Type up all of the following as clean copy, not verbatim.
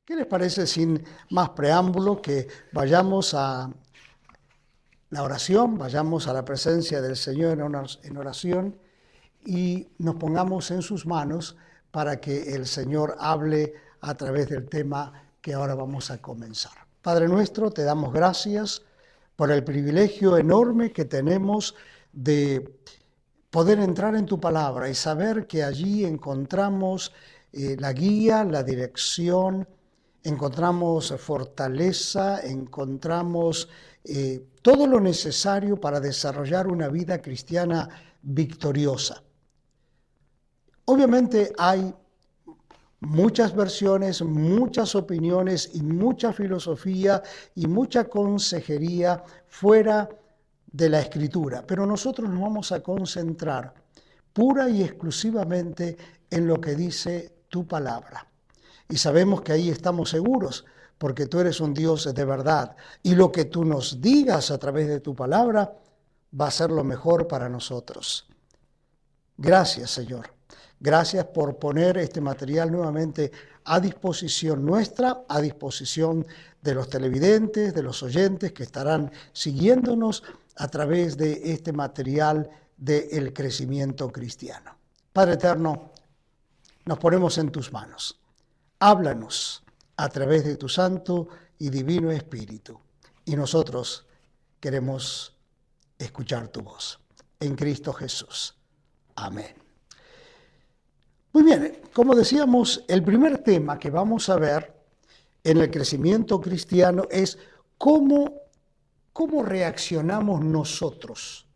¿Qué les parece, sin más preámbulo, que vayamos a la oración, vayamos a la presencia del Señor en oración y nos pongamos en sus manos para que el Señor hable a través del tema que ahora vamos a comenzar? Padre nuestro, te damos gracias por el privilegio enorme que tenemos de poder entrar en tu palabra y saber que allí encontramos la guía, la dirección, encontramos fortaleza, encontramos todo lo necesario para desarrollar una vida cristiana victoriosa. Obviamente hay muchas versiones, muchas opiniones y mucha filosofía y mucha consejería fuera de la Escritura, pero nosotros nos vamos a concentrar pura y exclusivamente en lo que dice tu palabra. Y sabemos que ahí estamos seguros, porque tú eres un Dios de verdad. Y lo que tú nos digas a través de tu palabra va a ser lo mejor para nosotros. Gracias, Señor. Gracias por poner este material nuevamente a disposición nuestra, a disposición de los televidentes, de los oyentes que estarán siguiéndonos a través de este material del crecimiento cristiano. Padre eterno, nos ponemos en tus manos. Háblanos a través de tu Santo y Divino Espíritu. Y nosotros queremos escuchar tu voz. En Cristo Jesús. Amén. Muy bien, como decíamos, el primer tema que vamos a ver en el crecimiento cristiano es cómo reaccionamos nosotros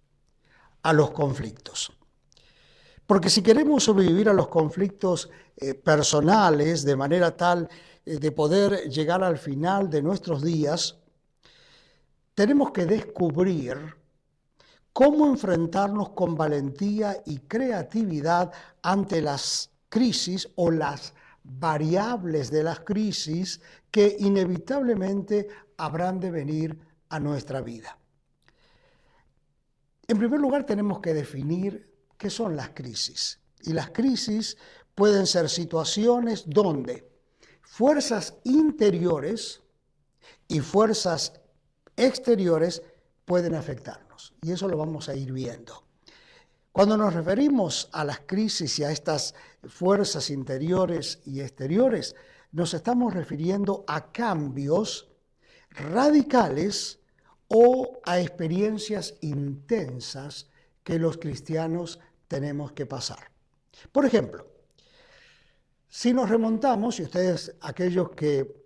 a los conflictos. Porque si queremos sobrevivir a los conflictos personales de manera tal de poder llegar al final de nuestros días, tenemos que descubrir cómo enfrentarnos con valentía y creatividad ante las crisis o las variables de las crisis que inevitablemente habrán de venir a nuestra vida. En primer lugar, tenemos que definir qué son las crisis. Y las crisis pueden ser situaciones donde fuerzas interiores y fuerzas exteriores pueden afectarnos. Y eso lo vamos a ir viendo. Cuando nos referimos a las crisis y a estas fuerzas interiores y exteriores, nos estamos refiriendo a cambios radicales o a experiencias intensas que los cristianos tenemos que pasar. Por ejemplo, si nos remontamos, y ustedes, aquellos que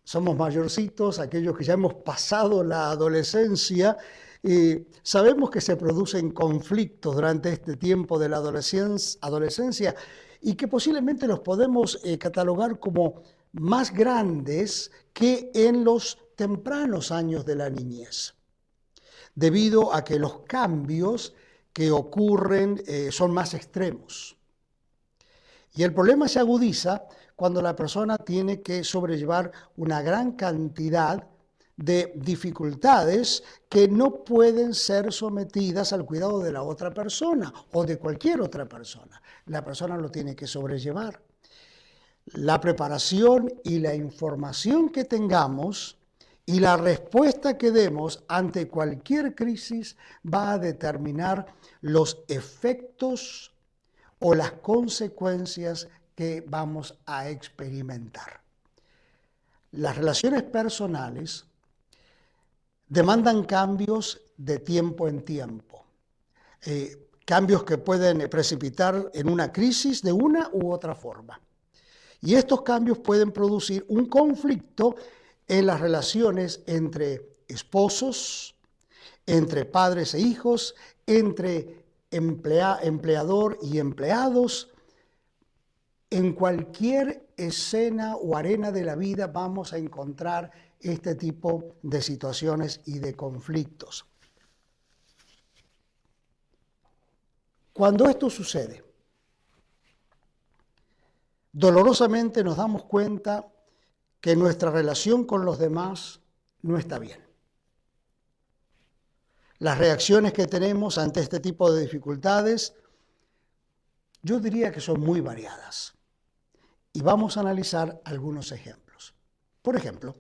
somos mayorcitos, aquellos que ya hemos pasado la adolescencia, sabemos que se producen conflictos durante este tiempo de la adolescencia y que posiblemente los podemos catalogar como más grandes que en los tempranos años de la niñez, debido a que los cambios que ocurren son más extremos. Y el problema se agudiza cuando la persona tiene que sobrellevar una gran cantidad de dificultades que no pueden ser sometidas al cuidado de la otra persona o de cualquier otra persona. La persona lo tiene que sobrellevar. La preparación y la información que tengamos y la respuesta que demos ante cualquier crisis va a determinar los efectos o las consecuencias que vamos a experimentar. Las relaciones personales demandan cambios de tiempo en tiempo, cambios que pueden precipitar en una crisis de una u otra forma. Y estos cambios pueden producir un conflicto en las relaciones entre esposos, entre padres e hijos, entre empleador y empleados. En cualquier escena o arena de la vida vamos a encontrar este tipo de situaciones y de conflictos. Cuando esto sucede, dolorosamente nos damos cuenta que nuestra relación con los demás no está bien. Las reacciones que tenemos ante este tipo de dificultades, yo diría que son muy variadas. Y vamos a analizar algunos ejemplos. Por ejemplo,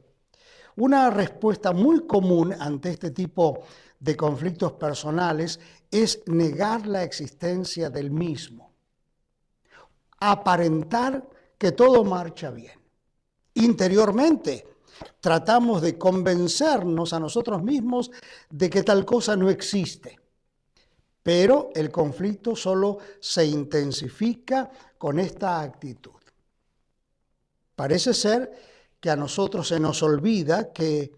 una respuesta muy común ante este tipo de conflictos personales es negar la existencia del mismo, aparentar que todo marcha bien. Interiormente, tratamos de convencernos a nosotros mismos de que tal cosa no existe, pero el conflicto solo se intensifica con esta actitud. Parece ser que a nosotros se nos olvida que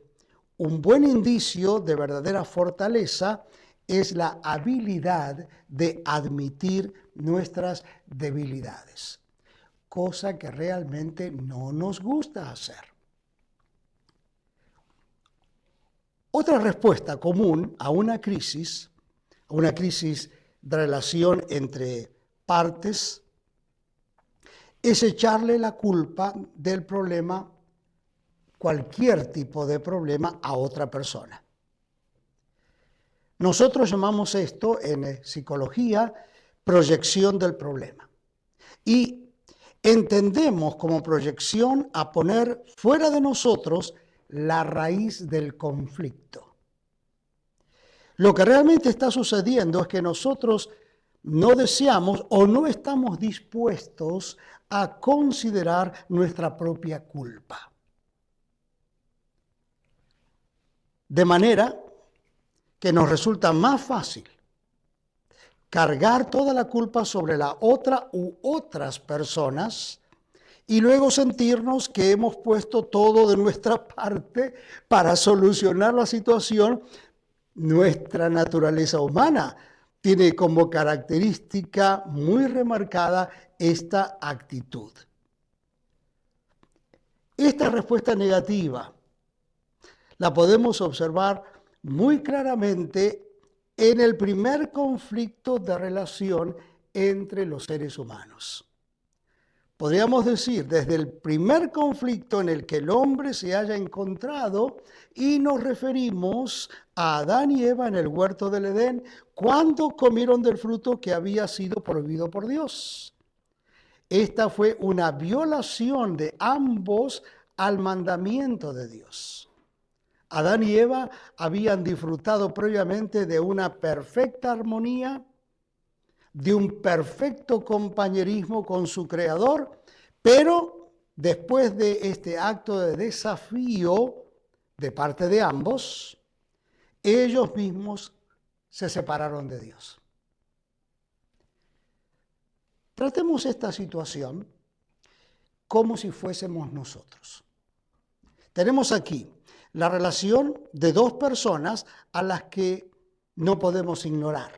un buen indicio de verdadera fortaleza es la habilidad de admitir nuestras debilidades, cosa que realmente no nos gusta hacer. Otra respuesta común a una crisis de relación entre partes, es echarle la culpa del problema, cualquier tipo de problema, a otra persona. Nosotros llamamos esto en psicología proyección del problema. Y entendemos como proyección a poner fuera de nosotros la raíz del conflicto. Lo que realmente está sucediendo es que nosotros no deseamos o no estamos dispuestos a considerar nuestra propia culpa. De manera que nos resulta más fácil cargar toda la culpa sobre la otra u otras personas y luego sentirnos que hemos puesto todo de nuestra parte para solucionar la situación. Nuestra naturaleza humana tiene como característica muy remarcada esta actitud. Esta respuesta negativa la podemos observar muy claramente en el primer conflicto de relación entre los seres humanos. Podríamos decir, desde el primer conflicto en el que el hombre se haya encontrado, y nos referimos a Adán y Eva en el huerto del Edén, cuando comieron del fruto que había sido prohibido por Dios. Esta fue una violación de ambos al mandamiento de Dios. Adán y Eva habían disfrutado previamente de una perfecta armonía, de un perfecto compañerismo con su Creador, pero después de este acto de desafío de parte de ambos, ellos mismos se separaron de Dios. Tratemos esta situación como si fuésemos nosotros. Tenemos aquí la relación de dos personas a las que no podemos ignorar.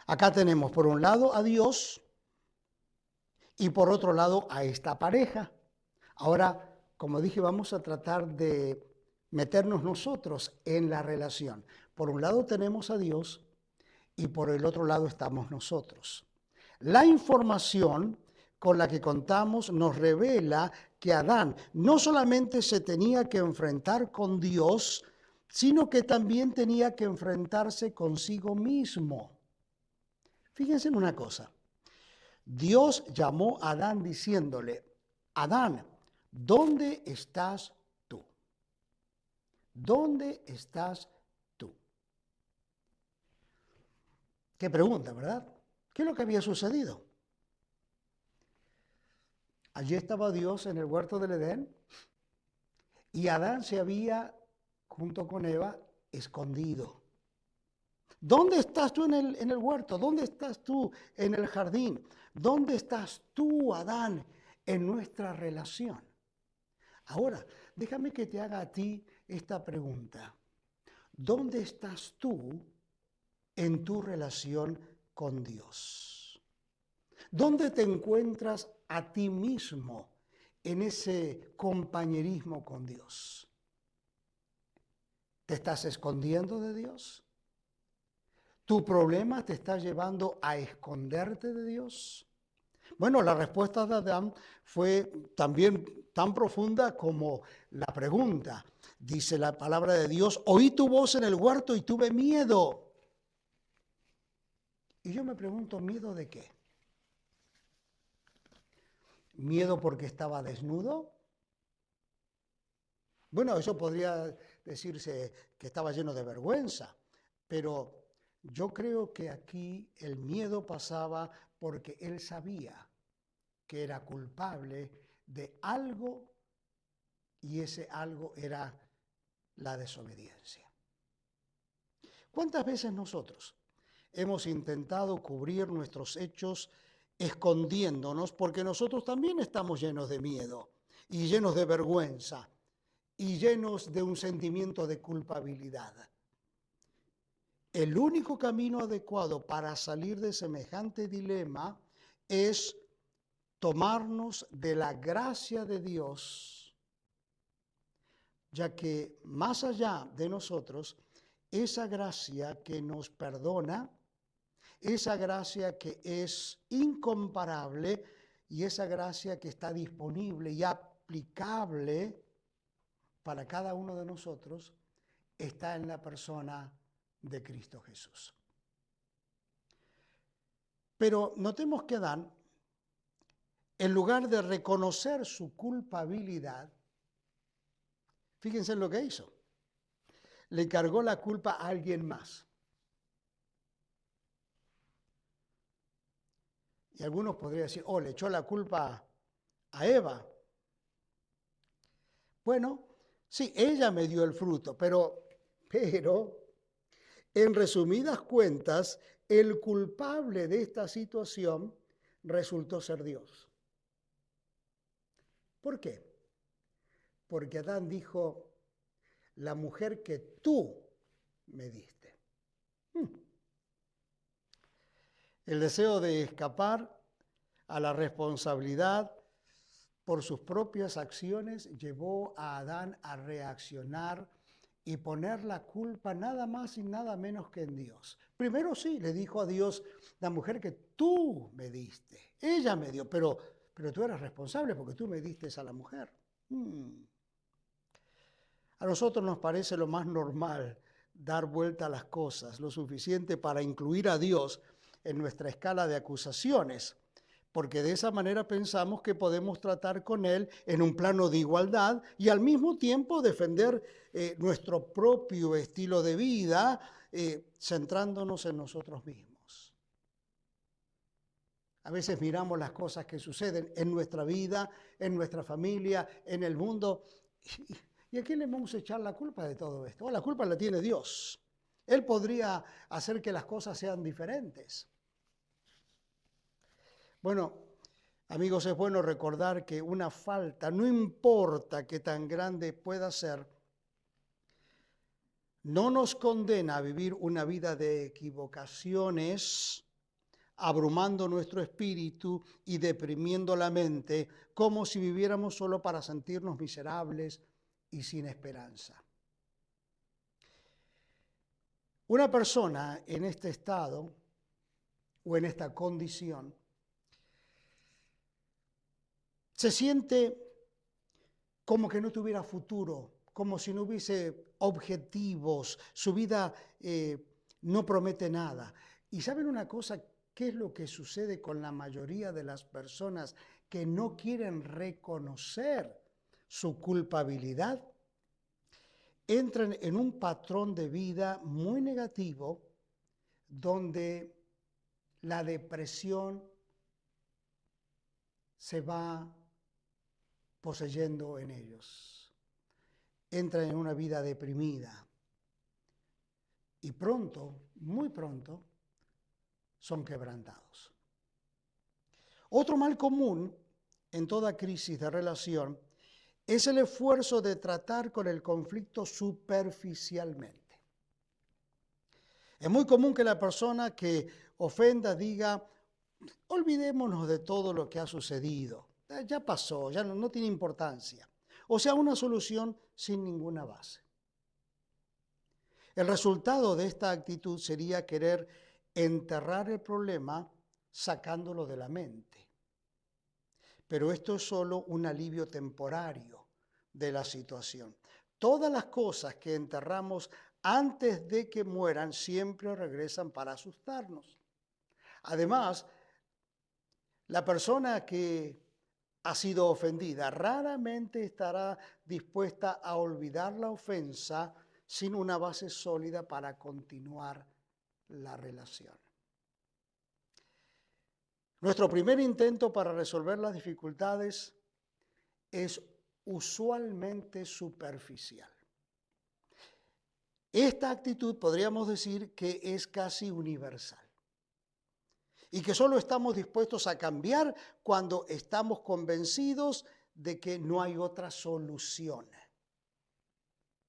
Acá tenemos por un lado a Dios y por otro lado a esta pareja. Ahora, como dije, vamos a tratar de meternos nosotros en la relación. Por un lado tenemos a Dios y por el otro lado estamos nosotros. La información con la que contamos nos revela que Adán no solamente se tenía que enfrentar con Dios, sino que también tenía que enfrentarse consigo mismo. Fíjense en una cosa. Dios llamó a Adán diciéndole: Adán, ¿dónde estás tú? ¿Dónde estás tú? Qué pregunta, ¿verdad? ¿Qué es lo que había sucedido? Allí estaba Dios en el huerto del Edén y Adán se había, junto con Eva, escondido. ¿Dónde estás tú en el huerto? ¿Dónde estás tú en el jardín? ¿Dónde estás tú, Adán, en nuestra relación? Ahora, déjame que te haga a ti esta pregunta. ¿Dónde estás tú en tu relación con Dios? ¿Dónde te encuentras a ti mismo en ese compañerismo con Dios? ¿Te estás escondiendo de Dios? ¿Tu problema te está llevando a esconderte de Dios? Bueno, la respuesta de Adán fue también tan profunda como la pregunta. Dice la palabra de Dios: oí tu voz en el huerto y tuve miedo. Y yo me pregunto, ¿miedo de qué? ¿Miedo porque estaba desnudo? Bueno, eso podría decirse que estaba lleno de vergüenza, pero yo creo que aquí el miedo pasaba porque él sabía que era culpable de algo y ese algo era la desobediencia. ¿Cuántas veces nosotros hemos intentado cubrir nuestros hechos escondiéndonos porque nosotros también estamos llenos de miedo y llenos de vergüenza y llenos de un sentimiento de culpabilidad? El único camino adecuado para salir de semejante dilema es tomarnos de la gracia de Dios, ya que más allá de nosotros, esa gracia que nos perdona, esa gracia que es incomparable y esa gracia que está disponible y aplicable para cada uno de nosotros, está en la persona de Cristo Jesús. Pero notemos que Adán, en lugar de reconocer su culpabilidad, fíjense en lo que hizo. Le cargó la culpa a alguien más. Y algunos podrían decir, oh, le echó la culpa a Eva. Bueno, sí, ella me dio el fruto, pero, en resumidas cuentas, el culpable de esta situación resultó ser Dios. ¿Por qué? Porque Adán dijo, la mujer que tú me diste. El deseo de escapar a la responsabilidad por sus propias acciones llevó a Adán a reaccionar y poner la culpa nada más y nada menos que en Dios. Primero sí, le dijo a Dios, la mujer que tú me diste, ella me dio, pero tú eres responsable porque tú me diste a la mujer. A nosotros nos parece lo más normal dar vuelta a las cosas, lo suficiente para incluir a Dios en nuestra escala de acusaciones, porque de esa manera pensamos que podemos tratar con Él en un plano de igualdad y al mismo tiempo defender nuestro propio estilo de vida, centrándonos en nosotros mismos. A veces miramos las cosas que suceden en nuestra vida, en nuestra familia, en el mundo, ¿y a quién le vamos a echar la culpa de todo esto? Oh, la culpa la tiene Dios. Él podría hacer que las cosas sean diferentes. Bueno, amigos, es bueno recordar que una falta, no importa qué tan grande pueda ser, no nos condena a vivir una vida de equivocaciones, abrumando nuestro espíritu y deprimiendo la mente, como si viviéramos solo para sentirnos miserables y sin esperanza. Una persona en este estado o en esta condición se siente como que no tuviera futuro, como si no hubiese objetivos, su vida no promete nada. ¿Y saben una cosa? ¿Qué es lo que sucede con la mayoría de las personas que no quieren reconocer su culpabilidad? Entran en un patrón de vida muy negativo donde la depresión se va poseyendo en ellos. Entran en una vida deprimida y pronto, muy pronto, son quebrantados. Otro mal común en toda crisis de relación es el esfuerzo de tratar con el conflicto superficialmente. Es muy común que la persona que ofenda diga, olvidémonos de todo lo que ha sucedido, ya pasó, ya no tiene importancia. O sea, una solución sin ninguna base. El resultado de esta actitud sería querer enterrar el problema sacándolo de la mente. Pero esto es solo un alivio temporario de la situación. Todas las cosas que enterramos antes de que mueran siempre regresan para asustarnos. Además, la persona que ha sido ofendida, raramente estará dispuesta a olvidar la ofensa sin una base sólida para continuar la relación. Nuestro primer intento para resolver las dificultades es usualmente superficial. Esta actitud podríamos decir que es casi universal y que solo estamos dispuestos a cambiar cuando estamos convencidos de que no hay otra solución.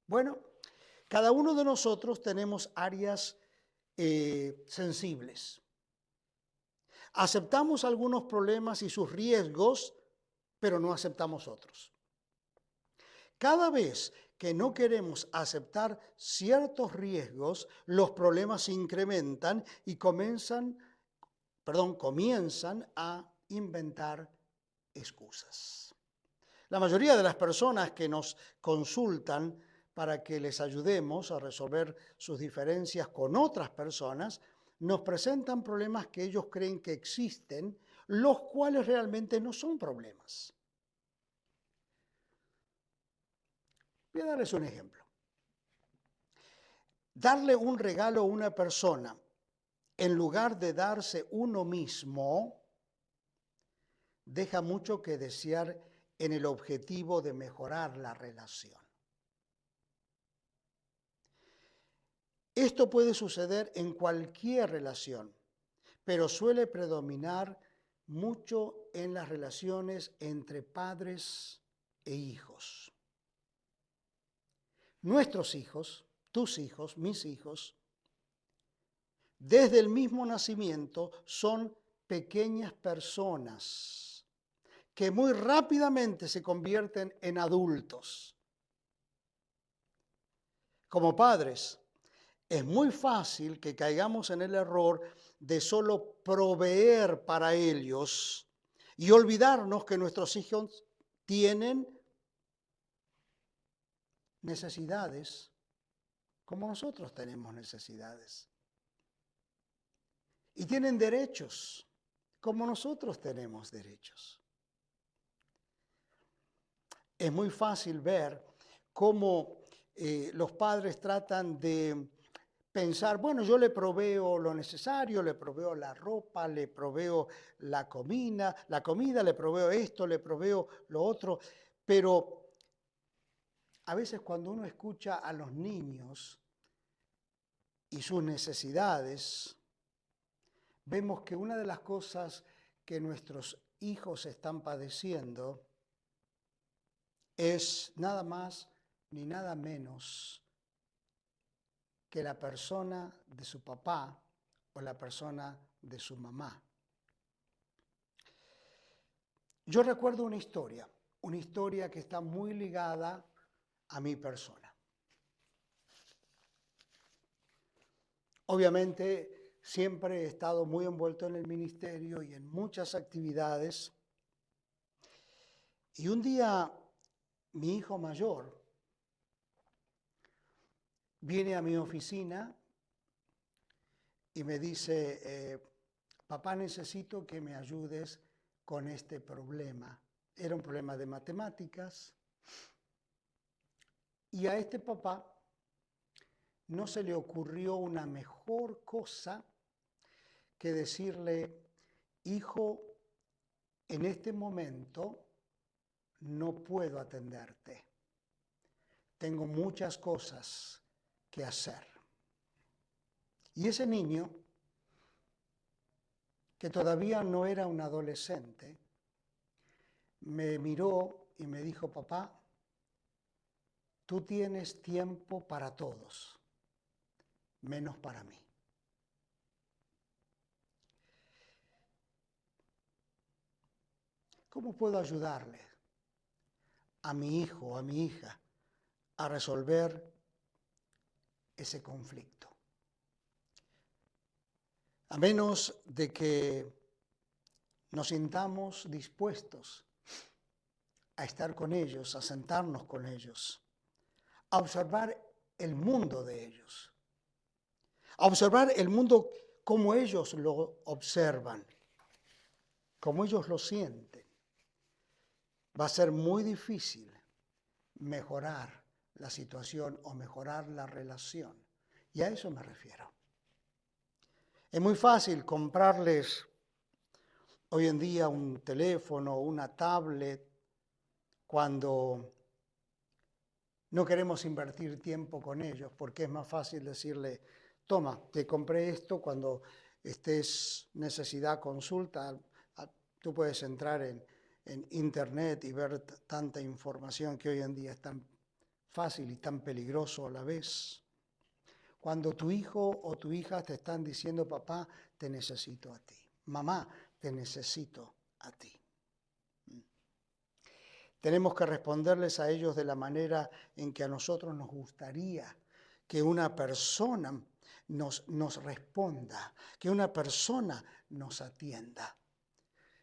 Bueno, cada uno de nosotros tenemos áreas sensibles. Aceptamos algunos problemas y sus riesgos, pero no aceptamos otros. Cada vez que no queremos aceptar ciertos riesgos, los problemas se incrementan y comienzan a inventar excusas. La mayoría de las personas que nos consultan para que les ayudemos a resolver sus diferencias con otras personas, nos presentan problemas que ellos creen que existen, los cuales realmente no son problemas. Voy a darles un ejemplo. Darle un regalo a una persona en lugar de darse uno mismo deja mucho que desear en el objetivo de mejorar la relación. Esto puede suceder en cualquier relación, pero suele predominar mucho en las relaciones entre padres e hijos. Nuestros hijos, tus hijos, mis hijos, desde el mismo nacimiento son pequeñas personas que muy rápidamente se convierten en adultos. Como padres, es muy fácil que caigamos en el error de solo proveer para ellos y olvidarnos que nuestros hijos tienen necesidades como nosotros tenemos necesidades. Y tienen derechos como nosotros tenemos derechos. Es muy fácil ver cómo los padres tratan de pensar, bueno, yo le proveo lo necesario, le proveo la ropa, le proveo la comida, le proveo esto, le proveo lo otro, pero a veces cuando uno escucha a los niños y sus necesidades, vemos que una de las cosas que nuestros hijos están padeciendo es nada más ni nada menos que la persona de su papá o la persona de su mamá. Yo recuerdo una historia que está muy ligada a mi persona. Obviamente, siempre he estado muy envuelto en el ministerio y en muchas actividades. Y un día, mi hijo mayor viene a mi oficina y me dice, papá, necesito que me ayudes con este problema. Era un problema de matemáticas. Y a este papá no se le ocurrió una mejor cosa que decirle, hijo, en este momento no puedo atenderte. Tengo muchas cosas que hacer. Y ese niño, que todavía no era un adolescente, me miró y me dijo, papá, tú tienes tiempo para todos, menos para mí. ¿Cómo puedo ayudarle a mi hijo o a mi hija a resolver ese conflicto? A menos de que nos sintamos dispuestos a estar con ellos, a sentarnos con ellos, a observar el mundo de ellos, a observar el mundo como ellos lo observan, como ellos lo sienten. va a ser muy difícil mejorar la situación o mejorar la relación. Y a eso me refiero. Es muy fácil comprarles hoy en día un teléfono o una tablet cuando no queremos invertir tiempo con ellos, porque es más fácil decirle, toma, te compré esto, cuando estés necesidad, consulta, tú puedes entrar en internet y ver tanta información que hoy en día es tan fácil y tan peligroso a la vez. Cuando tu hijo o tu hija te están diciendo, papá, te necesito a ti, mamá, te necesito a ti. Tenemos que responderles a ellos de la manera en que a nosotros nos gustaría que una persona nos responda, que una persona nos atienda.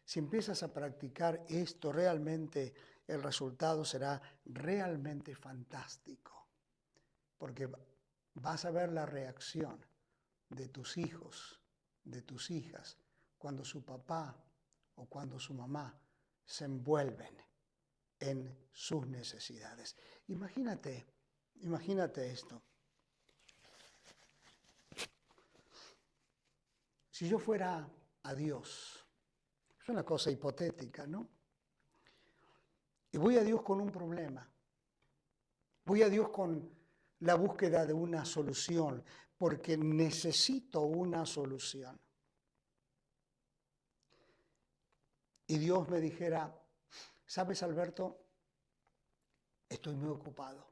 Si empiezas a practicar esto, realmente el resultado será realmente fantástico, porque vas a ver la reacción de tus hijos, de tus hijas, cuando su papá o cuando su mamá se envuelven en sus necesidades. Imagínate esto. Si yo fuera a Dios, es una cosa hipotética, ¿no? Y voy a Dios con un problema. Voy a Dios con la búsqueda de una solución, porque necesito una solución. Y Dios me dijera, ¿sabes, Alberto? Estoy muy ocupado.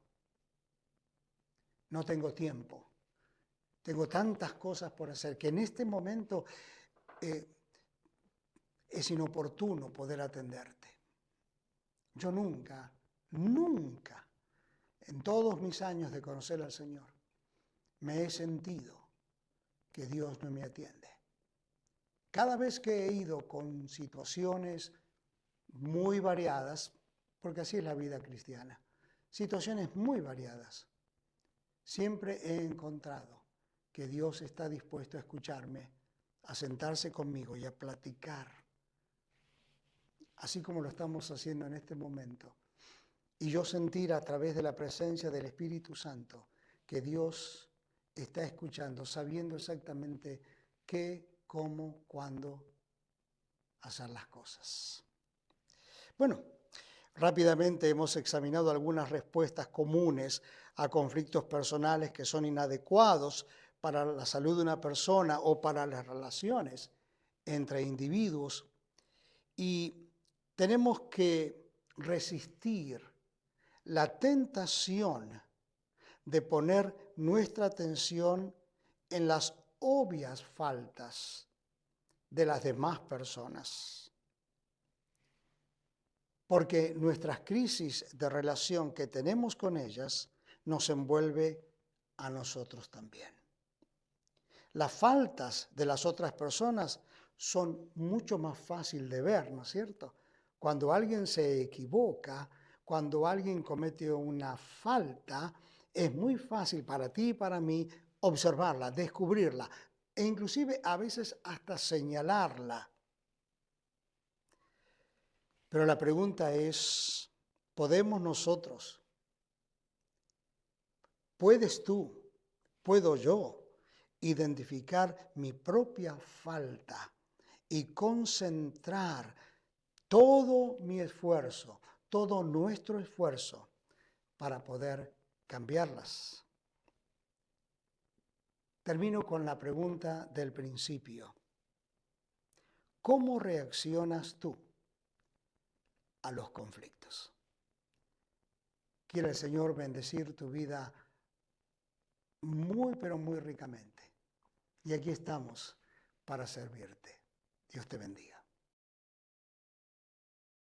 No tengo tiempo. Tengo tantas cosas por hacer que en este momento es inoportuno poder atenderte. Yo nunca, en todos mis años de conocer al Señor, me he sentido que Dios no me atiende. Cada vez que he ido con situaciones muy variadas, porque así es la vida cristiana, situaciones muy variadas, siempre he encontrado que Dios está dispuesto a escucharme, a sentarse conmigo y a platicar, así como lo estamos haciendo en este momento. Y yo sentir a través de la presencia del Espíritu Santo que Dios está escuchando, sabiendo exactamente qué, cómo, cuándo hacer las cosas. Bueno, rápidamente hemos examinado algunas respuestas comunes a conflictos personales que son inadecuados para la salud de una persona o para las relaciones entre individuos. Y tenemos que resistir la tentación de poner nuestra atención en las obvias faltas de las demás personas. Porque nuestras crisis de relación que tenemos con ellas nos envuelve a nosotros también. Las faltas de las otras personas son mucho más fácil de ver, ¿no es cierto? Cuando alguien se equivoca, cuando alguien comete una falta, es muy fácil para ti y para mí observarla, descubrirla e inclusive a veces hasta señalarla. Pero la pregunta es, ¿podemos nosotros, puedes tú, puedo yo, identificar mi propia falta y concentrar todo mi esfuerzo, todo nuestro esfuerzo para poder cambiarlas? Termino con la pregunta del principio. ¿Cómo reaccionas tú a los conflictos? Quiere el Señor bendecir tu vida muy, pero muy ricamente. Y aquí estamos para servirte. Dios te bendiga.